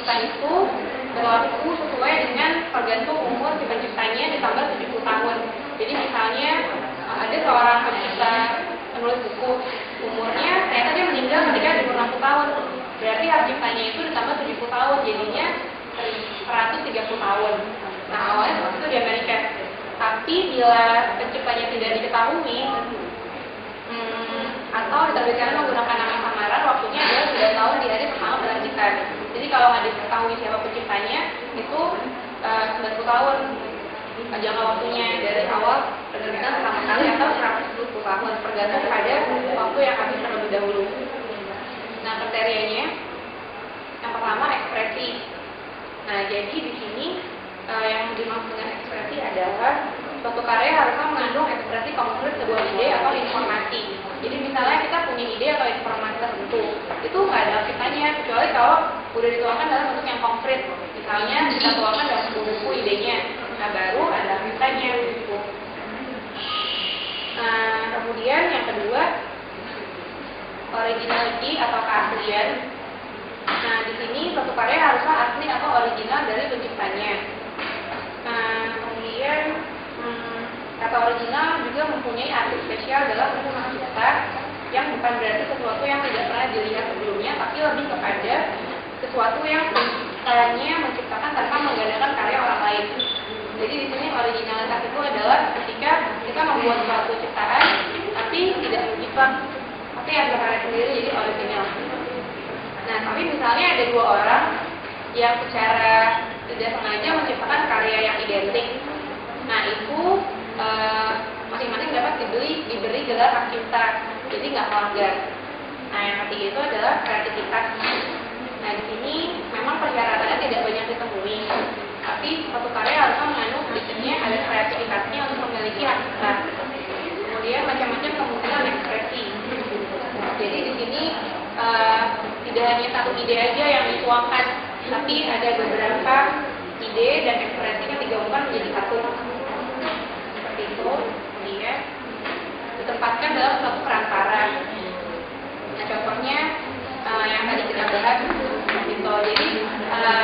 cipta itu berlaku sesuai dengan tergantung umur si penciptanya ditambah 70 tahun. Jadi misalnya ada seorang pencipta penulis buku, umurnya ternyata dia meninggal ketika di umur 60 tahun. Berarti hak ciptanya itu ditambah 70 tahun, jadinya 130 tahun. Nah, awalnya seperti itu di Amerika. Tapi bila penciptanya tidak diketahui, atau diterbitkan menggunakan nama samaran, waktunya adalah 9 tahun di hari pertama penerbitan. Jadi kalau nggak diketahui siapa penciptanya, itu 90 tahun jangka waktunya dari awal penerbitan pertama kali atau 120 tahun, tergantung pada waktu yang habis terlebih dahulu. Nah, kriterianya yang pertama ekspresi. Nah, jadi di sini yang dimaksud dengan ekspresi adalah suatu karya harusnya mengandung ekspresi konkret sebuah ide atau informasi. Jadi misalnya kita punya ide atau informasi tertentu, itu nggak ada ciptanya, kecuali kalau udah dituangkan dalam bentuk yang konkret. Misalnya kita tuangkan dalam buku idenya, nah baru ada ciptanya gitu. Nah, kemudian yang kedua, originality atau keaslian. Nah, di sini suatu karya harusnya asli atau original dari penciptanya. Nah, kemudian kata original juga mempunyai arti spesial dalam hukum hak cipta, yang bukan berarti sesuatu yang tidak pernah dilihat sebelumnya, tapi lebih kepada sesuatu yang penciptanya menciptakan tanpa menggunakan karya orang lain. Jadi di sini originalitas itu adalah ketika kita membuat suatu ciptaan tapi tidak menjiplak, tapi yang berkarya sendiri, jadi original. Nah, tapi misalnya ada dua orang yang secara tidak sengaja menciptakan karya yang identik. Nah, itu masing-masing dapat diberi gelar hak cipta, jadi nggak melanggar. Nah, yang ketiga itu adalah kreativitas. Nah, di sini memang persyaratannya tidak banyak ditemui, tapi suatu karya harus mengandung sedikitnya ada kreativitasnya untuk memiliki hak cipta. Kemudian macam-macam kemungkinan ekspresi. Jadi di sini tidak hanya satu ide aja yang dituangkan, tapi ada beberapa ide dan ekspresinya digabungkan menjadi satu. Seperti itu. Kemudian ditempatkan dalam suatu perantara. Nah, contohnya yang tadi kita bahas gitu. Jadi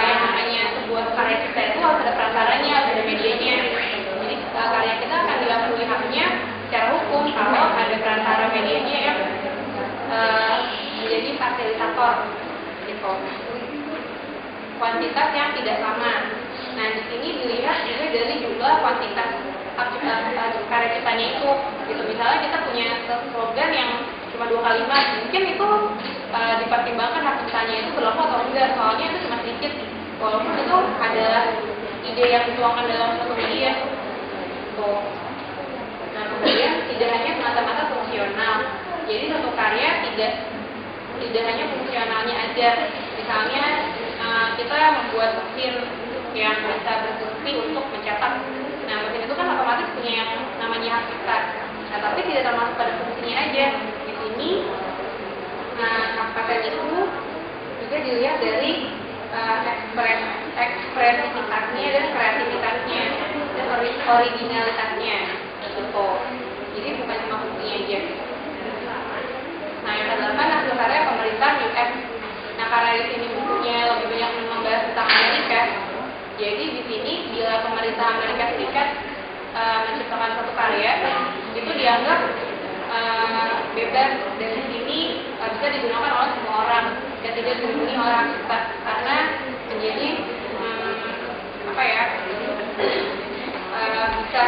yang namanya sebuah karya cipta itu harus ada perantaranya, harus ada medianya. Jadi karya kita akan diakui haknya secara hukum kalau ada perantara medianya yang menjadi fasilitator gitu. Kuantitas yang tidak sama. Nah, di sini dilihat juga dari jumlah kuantitas karya ciptanya itu. Gitu. Misalnya kita punya slogan yang cuma 2 kalimat, mungkin itu dipertimbangkan hak ciptanya itu berlaku atau enggak, soalnya itu cuma sedikit, walaupun itu adalah ide yang dituangkan dalam satu media. Tuh. Nah, kemudian tidak hanya semata-mata fungsional. Jadi satu karya tidak hanya fungsionalnya aja. Misalnya kita membuat mesin yang bisa berfungsi untuk mencetak. Nah, mesin itu kan otomatis punya yang namanya hak cipta. Nah, tapi tidak termasuk pada fungsinya aja. Di sini hak paten itu juga dilihat dari ekspresivitasnya dan kreativitasnya dan originalitasnya gitu. Jadi bukan cuma fungsinya aja. Nah, yang kedelapan hasil karya pemerintah US. Nah, karena di sini bukunya lebih banyak membahas tentang Amerika, jadi di sini bila pemerintah Amerika Serikat menciptakan satu karya, itu dianggap bebas, dan di sini bisa digunakan oleh semua orang dan tidak dilindungi oleh hak cipta karena menjadi bisa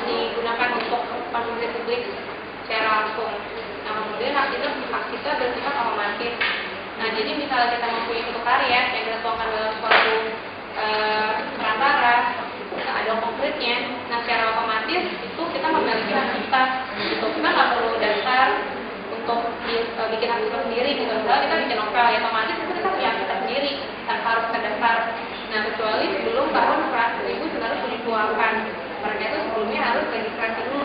digunakan untuk konsumsi publik secara langsung. Nah, kemudian hak cipta bersifat otomatis. Nah, jadi misalnya kita mempunyai satu karya yang kita tuangkan dalam suatu perantara, ada konkretnya, nah secara otomatis itu kita memiliki hak cipta. Gitu. Kita nggak perlu daftar untuk bikin hak cipta sendiri. Gitu. Misalnya kita bikin novel, ya otomatis itu kita punya hak cipta sendiri tanpa harus kita daftar. Nah, kecuali sebelum tahun 1970-an, mereka itu sebelumnya harus registrasi dulu.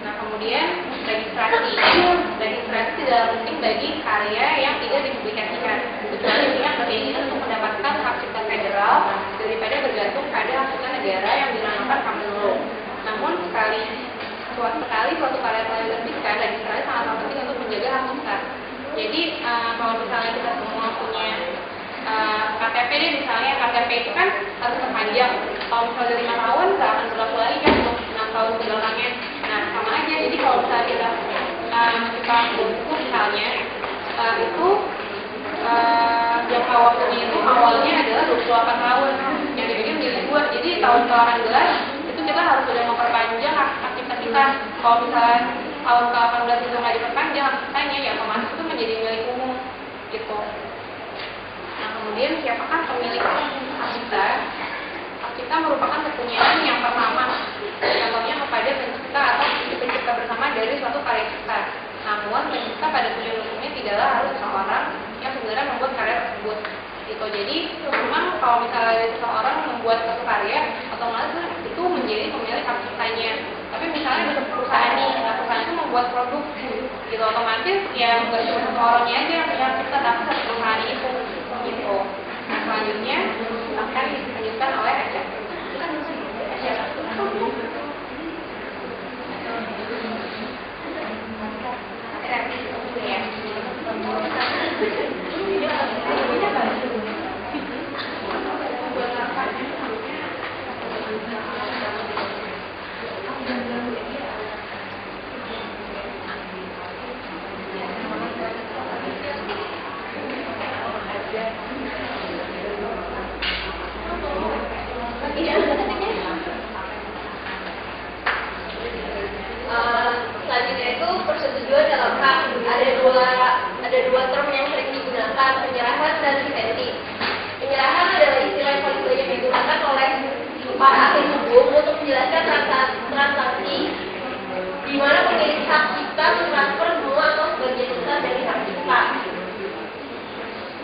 Nah, kemudian registrasi tidak penting bagi karya yang tidak dipublikasikan, kecuali punya keinginan untuk mendapatkan hak cipta federal daripada bergantung pada hak cipta negara yang dinamakan common law. Namun sekali suatu karya telah diterbitkan, registrasi sangat penting untuk menjaga hak cipta. Jadi kalau misalnya kita semua punya KTP deh, misalnya KTP itu kan harus terpanjang. Kalau misalnya dari 5 tahun nggak akan berlaku lagi kan untuk 6 tahun kebelakangnya. Nah sama aja. Jadi kalau misalnya kita buku misalnya itu jangka waktunya itu awalnya adalah 28 tahun yang dibikin menjadi 2. Jadi tahun ke-18 itu kita harus sudah memperpanjang aktivitas kita. Kalau misalnya tahun ke-18 itu nggak diperpanjang aktivitasnya, ya otomatis itu menjadi milik umum gitu. Nah kemudian siapakah pemilik hak cipta? Hak cipta merupakan kepunyaan yang pertama, contohnya kepada pencipta atau pencipta bersama dari suatu karya cipta. Namun pencipta pada tujuan umumnya tidaklah harus seseorang yang sebenarnya membuat karya tersebut gitu. Jadi memang kalau misalnya seseorang membuat suatu karya, otomatis itu menjadi pemilik hak ciptanya. Tapi misalnya ada perusahaan nih, perusahaan itu membuat produk gitu, otomatis ya nggak cuma satu orangnya aja yang punya hak cipta, tapi satu perusahaan itu gitu. Nah selanjutnya akan dilanjutkan oleh Aca. Selanjutnya itu persetujuan dalam hak. Ada dua term yang sering digunakan, penyerahan dan lisensi. Penyerahan adalah istilah yang paling banyak digunakan oleh para ahli hukum untuk menjelaskan transaksi di mana pemilik hak cipta mentransfer semua atau sebagian besar dari hak cipta.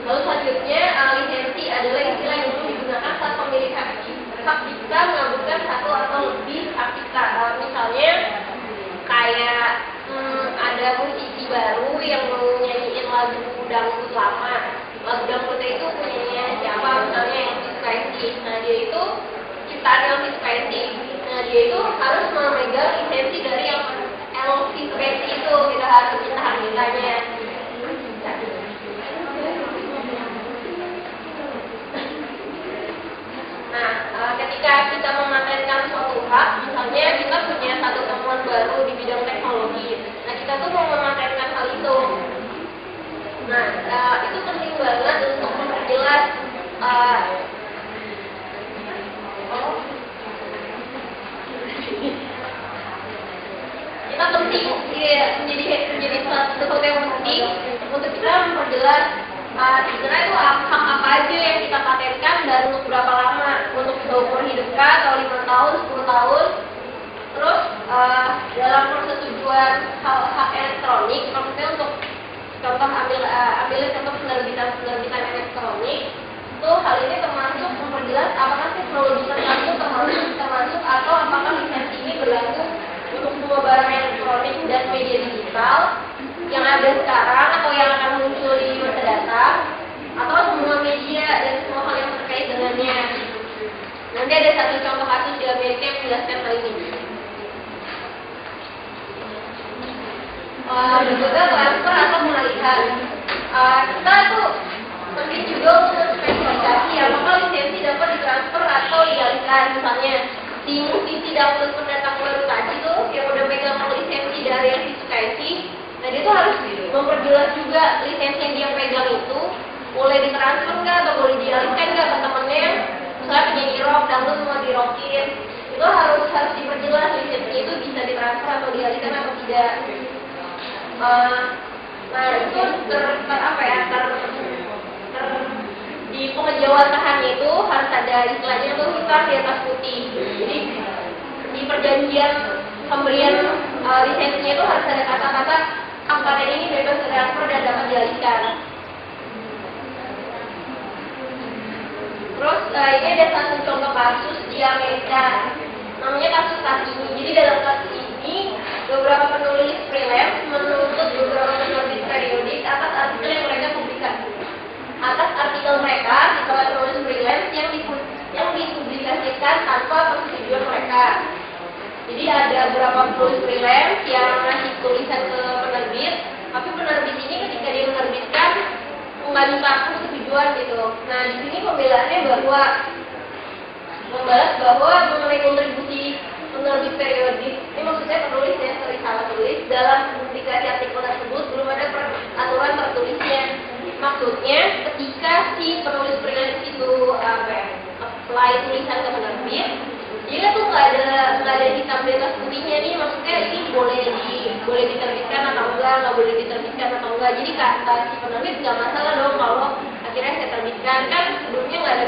Lalu selanjutnya lisensi adalah istilah yang dulu digunakan saat pemilik hak cipta mengabulkan satu atau lebih hak cipta. Misalnya kayak ada musisi baru yang mau nyanyiin lagu dangdut lama. Lagu dangdutnya itu punyanya siapa? Misalnya Elvis Presley. Nah dia itu ciptaan Elvis Presley. Nah dia itu harus memegang lisensi dari yang Elvis Presley itu. Kita harus minta hak ciptanya. Nah, ketika kita mematenkan suatu hak, misalnya kita punya satu temuan baru di bidang teknologi, nah kita tuh mau mematenkan hal itu. Nah, itu penting banget untuk memperjelas kita penting menjadi sesuatu yang penting untuk kita memperjelas sebenarnya itu hak apa aja yang kita patenkan dan untuk berapa lama, untuk seumur hidup atau 5 tahun, 10 tahun. Terus dalam persetujuan hak elektronik, maksudnya untuk contoh ambilin contoh penerbitan elektronik, itu hal ini termasuk memperjelas apakah teknologi tertentu termasuk atau apakah lisensi ini berlaku untuk semua barang elektronik dan media digital yang ada sekarang atau yang akan muncul di masa datang, atau semua media dan semua hal yang terkait dengannya. Nanti ada satu contoh kasus di Amerika yang menjelaskan hal ini. Juga transfer atau pengalihan. Kita tuh penting juga untuk spesifikasi apakah lisensi dapat ditransfer atau dialihkan. Misalnya si musisi dangdut pendatang baru tadi tuh yang udah pegang lisensi dari yang Sukaisi, nah dia tuh harus memperjelas juga lisensi yang dia pegang itu boleh ditransfer nggak atau boleh dialihkan nggak ke temennya. Misalnya penyanyi rock dangdut mau dirokin, itu harus diperjelas lisensi itu bisa ditransfer atau dialihkan atau tidak. Nah itu di pengejawantahannya itu harus ada istilahnya tuh hitam di atas putih. Jadi di perjanjian pemberian lisensinya itu harus ada kata-kata paten ini bebas transfer dan dapat dialihkan. Terus ini ada satu contoh kasus di Amerika, namanya kasus Kasini. Jadi dalam kasus ini beberapa penulis freelance menuntut beberapa penerbit periodik atas artikel yang mereka publikasi. Atas artikel mereka di penulis freelance yang dipublikasikan tanpa persetujuan mereka. Jadi ada beberapa penulis freelance yang ngasih tulisan ke penerbit, tapi penerbit ini ketika dia menerbitkan nggak minta persetujuan gitu. Nah di sini pembelaannya bahwa membalas bahwa mengenai kontribusi penerbit periodik, ini maksudnya penulis ya, sorry salah tulis, dalam publikasi artikel tersebut belum ada aturan tertulisnya. Maksudnya ketika si penulis periodik itu apply tulisan ke penerbit, jadi tuh nggak ada hitam di atas putihnya nih, maksudnya ini boleh diterbitkan atau nggak boleh diterbitkan atau enggak. Jadi kata si penerbit nggak masalah dong kalau akhirnya saya terbitkan, kan sebelumnya nggak ada